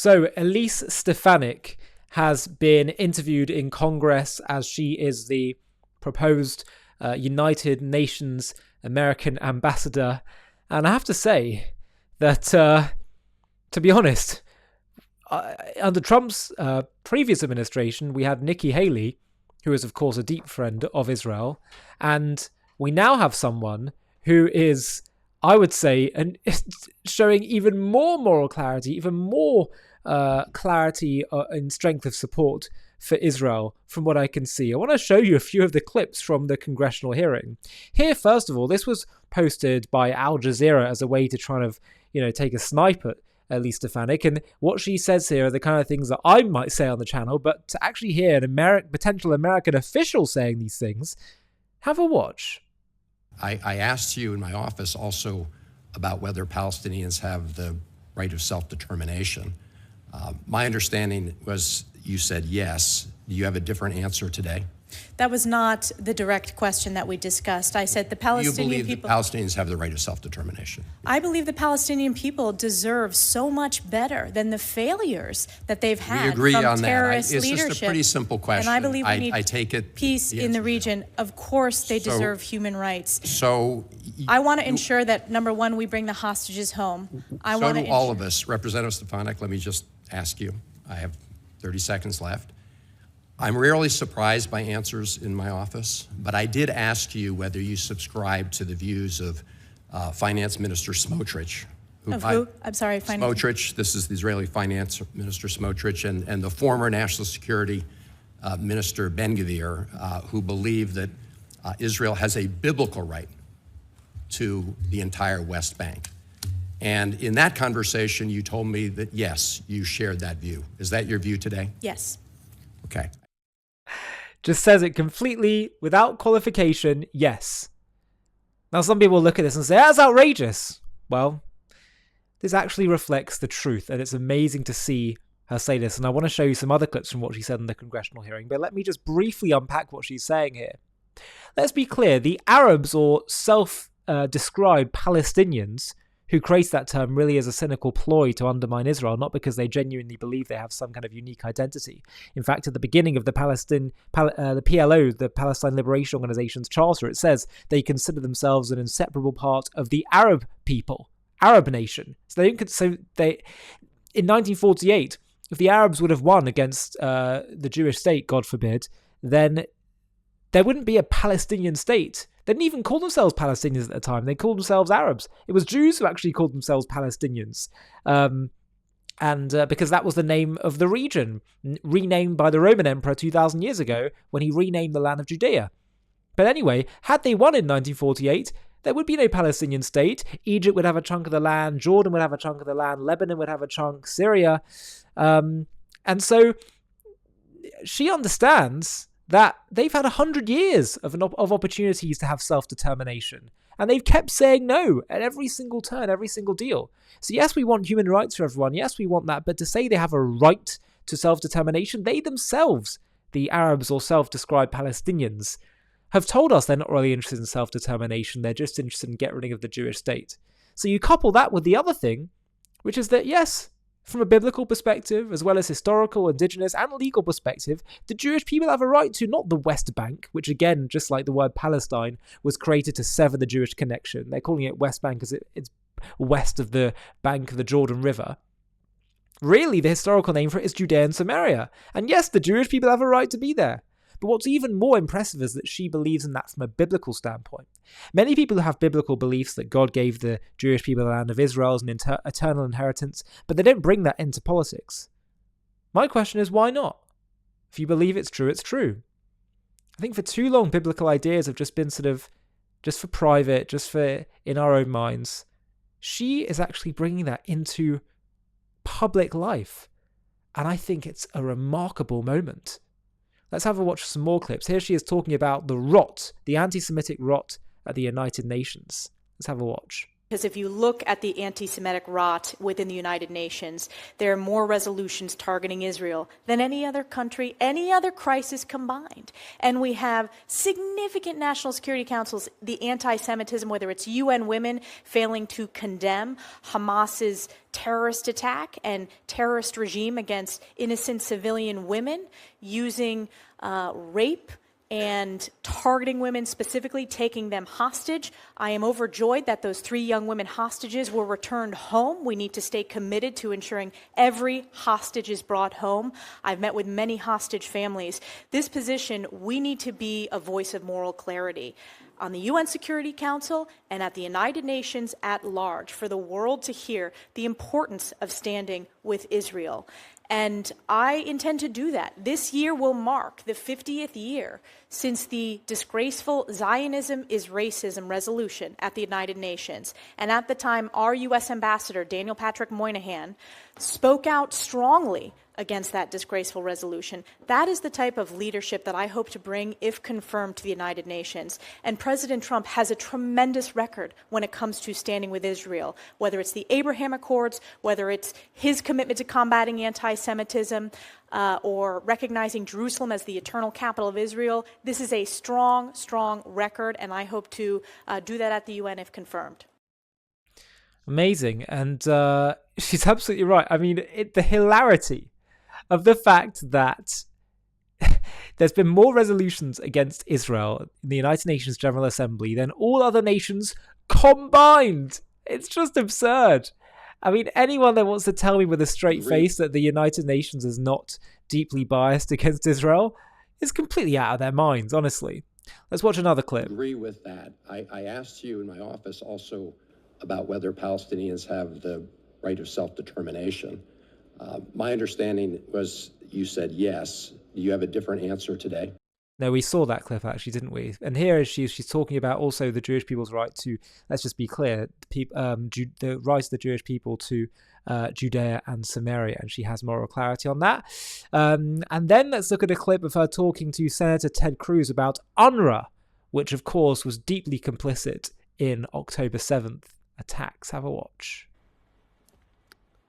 So Elise Stefanik has been interviewed in Congress as she is the proposed United Nations American ambassador. And I have to say that, to be honest, under Trump's previous administration, we had Nikki Haley, who is, of course, a deep friend of Israel. And we now have someone who is, I would say, showing even more moral clarity, even more clarity and strength of support for Israel from what I can see. I want to show you a few of the clips from the congressional hearing. Here, first of all, this was posted by Al Jazeera as a way to try and, take a snipe at Elise Stefanik. And what she says here are the kind of things that I might say on the channel, but to actually hear an potential American official saying these things, have a watch. I asked you in my office also about whether Palestinians have the right of self-determination. My understanding was you said yes. Do you have a different answer today? That was not the direct question that we discussed. I said the Palestinian people... You believe that Palestinians have the right of self-determination? I believe the Palestinian people deserve so much better than the failures that they've had from terrorist leadership. It's just a pretty simple question. And I believe we need I take it peace in the region. Of course they deserve human rights. So... I want to ensure that, number one, we bring the hostages home. So do all of us. Representative Stefanik, let me just ask you. I have 30 seconds left. I'm rarely surprised by answers in my office, but I did ask you whether you subscribe to the views of Finance Minister Smotrich. Of who? I'm sorry, Smotrich. This is the Israeli Finance Minister Smotrich and the former National Security Minister Ben-Gvir, who believe that Israel has a biblical right to the entire West Bank. And in that conversation, you told me that, yes, you shared that view. Is that your view today? Yes. Okay. Just says it completely, without qualification, yes. Now, some people look at this and say, that's outrageous. Well, this actually reflects the truth, and it's amazing to see her say this. And I want to show you some other clips from what she said in the congressional hearing, but let me just briefly unpack what she's saying here. Let's be clear, the Arabs or self-described Palestinians who creates that term really as a cynical ploy to undermine Israel, not because they genuinely believe they have some kind of unique identity. In fact, at the beginning of the PLO, the Palestine Liberation Organization's charter, it says they consider themselves an inseparable part of the Arab people, Arab nation. So in 1948, if the Arabs would have won against the Jewish state, God forbid, then there wouldn't be a Palestinian state. They didn't even call themselves Palestinians at the time. They called themselves Arabs. It was Jews who actually called themselves Palestinians. Because that was the name of the region, renamed by the Roman Emperor 2,000 years ago when he renamed the land of Judea. But anyway, had they won in 1948, there would be no Palestinian state. Egypt would have a chunk of the land. Jordan would have a chunk of the land. Lebanon would have a chunk. Syria. And so she understands that they've had 100 years of opportunities to have self-determination. And they've kept saying no at every single turn, every single deal. So yes, we want human rights for everyone. Yes, we want that. But to say they have a right to self-determination, they themselves, the Arabs or self-described Palestinians, have told us they're not really interested in self-determination. They're just interested in getting rid of the Jewish state. So you couple that with the other thing, which is that, yes, from a biblical perspective, as well as historical, indigenous, and legal perspective, the Jewish people have a right to not the West Bank, which again, just like the word Palestine, was created to sever the Jewish connection. They're calling it West Bank because it's west of the bank of the Jordan River. Really, the historical name for it is Judea and Samaria. And yes, the Jewish people have a right to be there. But what's even more impressive is that she believes in that from a biblical standpoint. Many people have biblical beliefs that God gave the Jewish people the land of Israel as an eternal inheritance, but they don't bring that into politics. My question is, why not? If you believe it's true, it's true. I think for too long, biblical ideas have just been sort of just for private, just for in our own minds. She is actually bringing that into public life. And I think it's a remarkable moment. Let's have a watch some more clips. Here she is talking about the rot, the anti-Semitic rot at the United Nations. Let's have a watch. Because if you look at the anti-Semitic rot within the United Nations, there are more resolutions targeting Israel than any other country, any other crisis combined. And we have significant national security councils, the anti-Semitism, whether it's UN Women failing to condemn Hamas's terrorist attack and terrorist regime against innocent civilian women, using rape and targeting women specifically, taking them hostage. I am overjoyed that those 3 young women hostages were returned home. We need to stay committed to ensuring every hostage is brought home. I've met with many hostage families. This position, we need to be a voice of moral clarity on the UN Security Council and at the United Nations at large, for the world to hear the importance of standing with Israel. And I intend to do that. This year will mark the 50th year since the disgraceful Zionism is Racism resolution at the United Nations. And at the time, our U.S. Ambassador, Daniel Patrick Moynihan, spoke out strongly against that disgraceful resolution. That is the type of leadership that I hope to bring, if confirmed, to the United Nations. And President Trump has a tremendous record when it comes to standing with Israel, whether it's the Abraham Accords, whether it's his commitment to combating anti-Semitism, or recognizing Jerusalem as the eternal capital of Israel. This is a strong, strong record, and I hope to do that at the UN if confirmed. Amazing. And she's absolutely right. I mean, the hilarity of the fact that there's been more resolutions against Israel in the United Nations General Assembly than all other nations combined. It's just absurd. I mean, anyone that wants to tell me with a straight face that the United Nations is not deeply biased against Israel is completely out of their minds, honestly. Let's watch another clip. I agree with that. I asked you in my office also about whether Palestinians have the right of self-determination. My understanding was you said yes. Do you have a different answer today? No, we saw that clip actually, didn't we? And here she's talking about also the Jewish people's right to, let's just be clear, the right of the Jewish people to Judea and Samaria, and she has moral clarity on that. And then let's look at a clip of her talking to Senator Ted Cruz about UNRWA, which of course was deeply complicit in October 7th attacks. Have a watch.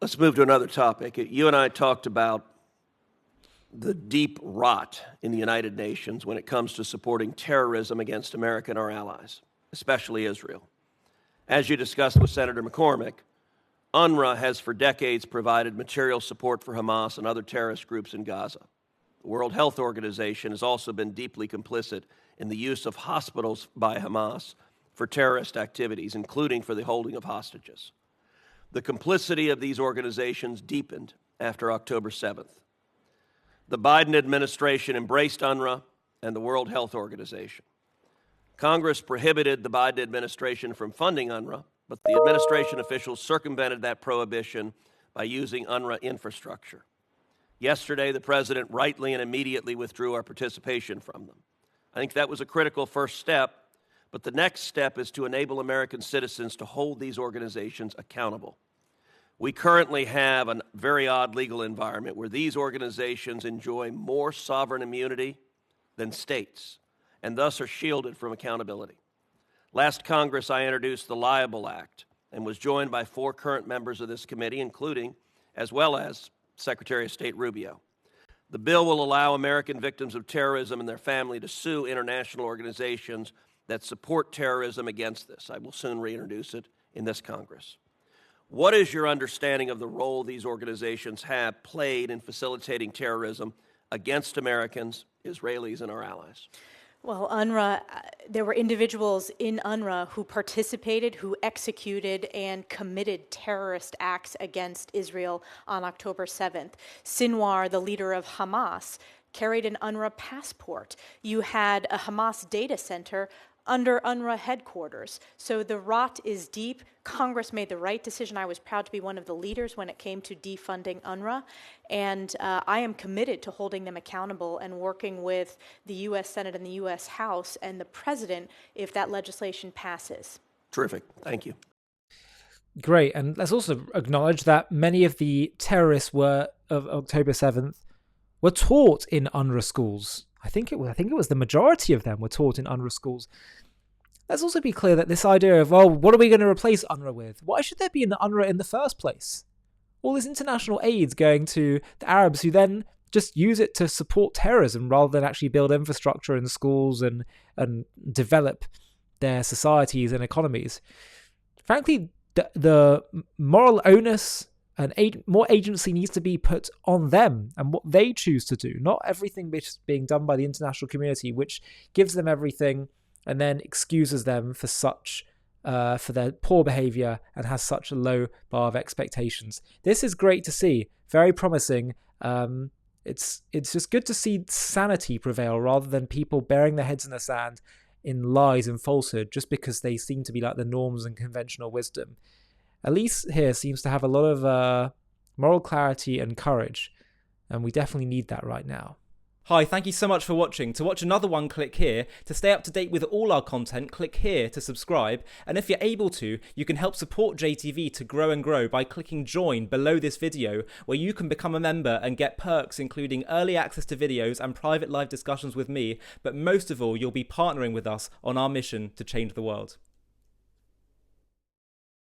Let's move to another topic. You and I talked about the deep rot in the United Nations when it comes to supporting terrorism against America and our allies, especially Israel. As you discussed with Senator McCormick, UNRWA has for decades provided material support for Hamas and other terrorist groups in Gaza. The World Health Organization has also been deeply complicit in the use of hospitals by Hamas for terrorist activities, including for the holding of hostages. The complicity of these organizations deepened after October 7th. The Biden administration embraced UNRWA and the World Health Organization. Congress prohibited the Biden administration from funding UNRWA, but the administration officials circumvented that prohibition by using UNRWA infrastructure. Yesterday, the president rightly and immediately withdrew our participation from them. I think that was a critical first step, but the next step is to enable American citizens to hold these organizations accountable. We currently have a very odd legal environment where these organizations enjoy more sovereign immunity than states, and thus are shielded from accountability. Last Congress, I introduced the Liable Act and was joined by 4 current members of this committee, including, as well as, Secretary of State Rubio. The bill will allow American victims of terrorism and their family to sue international organizations that support terrorism against this. I will soon reintroduce it in this Congress. What is your understanding of the role these organizations have played in facilitating terrorism against Americans, Israelis, and our allies? Well, UNRWA, there were individuals in UNRWA who participated, who executed and committed terrorist acts against Israel on October 7th. Sinwar, the leader of Hamas, carried an UNRWA passport. You had a Hamas data center under UNRWA headquarters. So the rot is deep. Congress made the right decision. I was proud to be one of the leaders when it came to defunding UNRWA. And I am committed to holding them accountable and working with the U.S. Senate and the U.S. House and the President if that legislation passes. Terrific. Thank you. Great. And let's also acknowledge that many of the terrorists of October 7th were taught in UNRWA schools. I think it was the majority of them were taught in UNRWA schools. Let's also be clear that this idea of, well, what are we going to replace UNRWA with? Why should there be an UNRWA in the first place? All this international aid's going to the Arabs who then just use it to support terrorism rather than actually build infrastructure in schools and develop their societies and economies. Frankly, the moral onus and more agency needs to be put on them and what they choose to do, not everything being done by the international community, which gives them everything and then excuses them for for their poor behavior and has such a low bar of expectations. This is great to see, very promising. It's just good to see sanity prevail rather than people burying their heads in the sand in lies and falsehood just because they seem to be like the norms and conventional wisdom. Elise here seems to have a lot of moral clarity and courage, and we definitely need that right now. Hi, thank you so much for watching. To watch another one, click here. To stay up to date with all our content, click here to subscribe. And if you're able to, you can help support JTV to grow and grow by clicking join below this video, where you can become a member and get perks including early access to videos and private live discussions with me. But most of all, you'll be partnering with us on our mission to change the world.